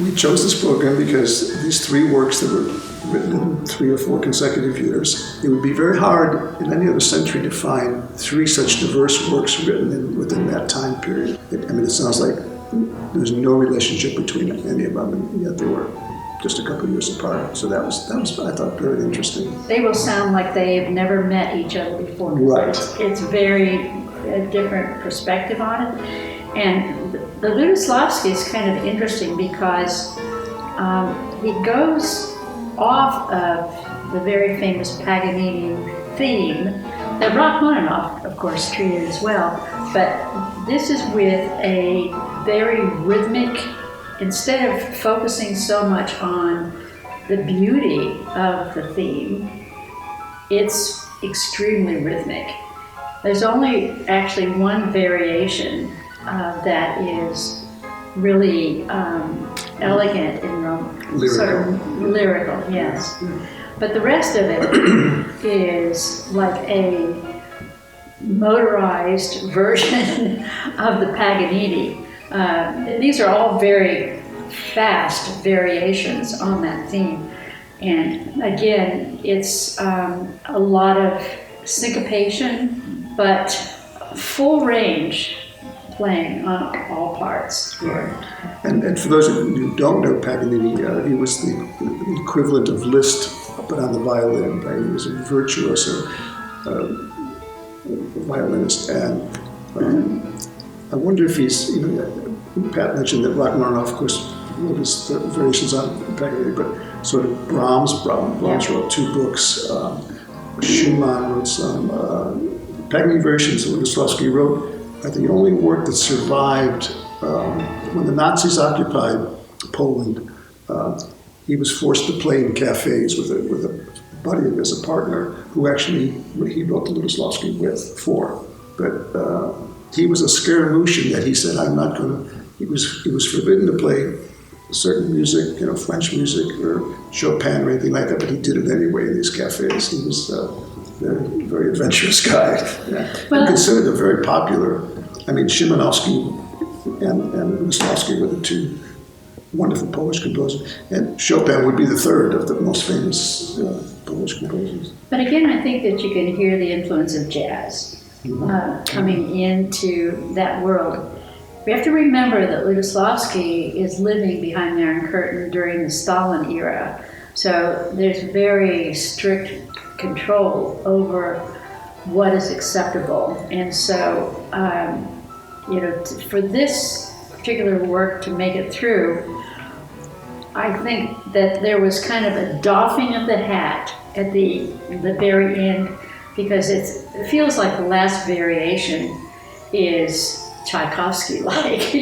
We chose this program because these three works that were written in 3 or 4 consecutive years, it would be very hard in any other century to find 3 such diverse works written within that time period. It sounds like there's no relationship between any of them, and yet they were just a couple of years apart. So that was I thought very interesting. They will sound like they've never met each other before. Right. It's very a different perspective on it. And the Lutoslawski is kind of interesting because he goes off of the very famous Paganini theme that Rachmaninoff, of course, treated as well. But this is with a very rhythmic, instead of focusing so much on the beauty of the theme, it's extremely rhythmic. There's only actually one variation that is really elegant and sort of lyrical, yes. But the rest of it is like a motorized version of the Paganini. These are all very fast variations on that theme. And again, it's a lot of syncopation, but full range playing on all parts. Right. And for those of you who don't know Paganini, he was the equivalent of Liszt, but on the violin. Right? He was a virtuoso violinist. And I wonder if he's, Pat mentioned that Rachmaninoff, of course, wrote his variations on Paganini, but sort of Brahms wrote 2 books. Schumann wrote some. Paganini versions that Lutoslawski wrote are the only work that survived when the Nazis occupied Poland. He was forced to play in cafes with a buddy of his, a partner, who actually he wrote the Lutoslawski for. But he was a Scaramouche that he said, I'm not going to. He was forbidden to play certain music, French music or Chopin or anything like that, but he did it anyway in these cafes. He was a very, very adventurous guy. Yeah. Well, and considered a very popular. Szymanowski and Lutoslawski were the 2 wonderful Polish composers, and Chopin would be the 3rd of the most famous Polish composers. But again, I think that you can hear the influence of jazz coming into that world. We have to remember that Lutoslawski is living behind the Iron Curtain during the Stalin era, so there's very strict control over what is acceptable. And so, for this particular work to make it through, I think that there was kind of a doffing of the hat at the very end, because it feels like the last variation is Tchaikovsky-like,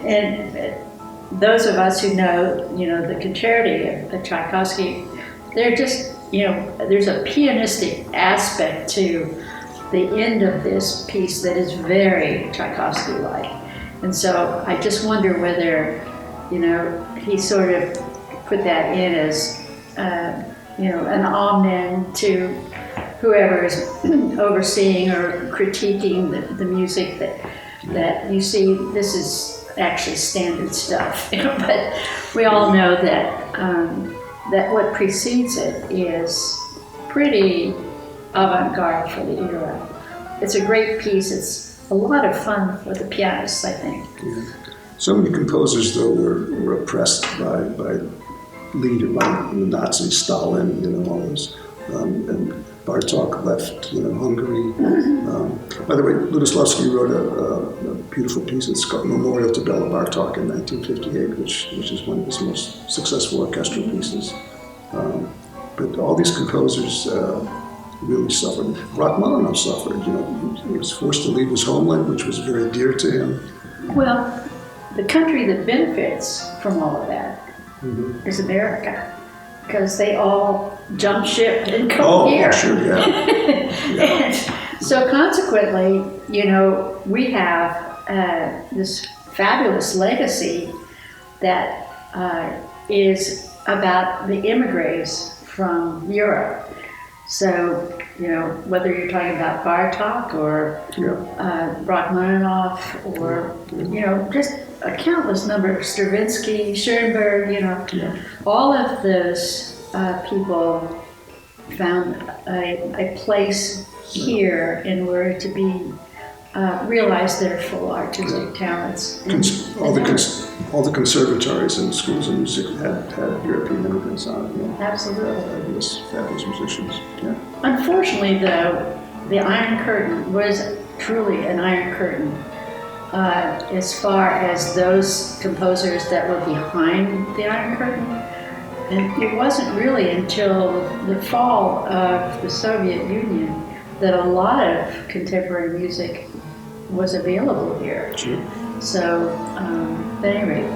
and those of us who know, the concerti of Tchaikovsky, they're just, there's a pianistic aspect to the end of this piece that is very Tchaikovsky-like. And so I just wonder whether, he sort of put that in as, an amen to whoever is overseeing or critiquing the music that you see, this is actually standard stuff. But we all know that that what precedes it is pretty avant-garde for the era. It's a great piece. It's a lot of fun for the pianists, I think. Yeah. So many composers, though, were oppressed by the Nazis, Stalin, all those. And Bartók left, Hungary. By the way, Lutoslawski wrote a beautiful piece. It's called Memorial to Bela Bartók in 1958, which is one of his most successful orchestral pieces. But all these composers really suffered. Rachmaninoff suffered. He was forced to leave his homeland, which was very dear to him. Well, the country that benefits from all of that is America, because they all jump ship and come here. Oh, sure, yeah. And so consequently, we have this fabulous legacy that is about the immigrants from Europe. So, whether you're talking about Bartók or Rachmaninoff or, just a countless number, Stravinsky, Schoenberg, Yeah. all of those people found a place here in order to be realize their full artistic talents. All the conservatories and schools of music had European immigrants on it. Absolutely. Fabulous musicians. Yeah. Unfortunately, though, the Iron Curtain was truly an Iron Curtain as far as those composers that were behind the Iron Curtain. And it wasn't really until the fall of the Soviet Union that a lot of contemporary music was available here. Sure. So, at any rate,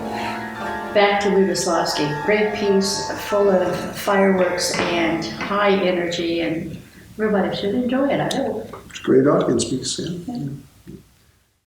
back to Lutoslawski. Great piece, full of fireworks and high energy, and everybody should enjoy it, I hope. Great audience piece. Yeah.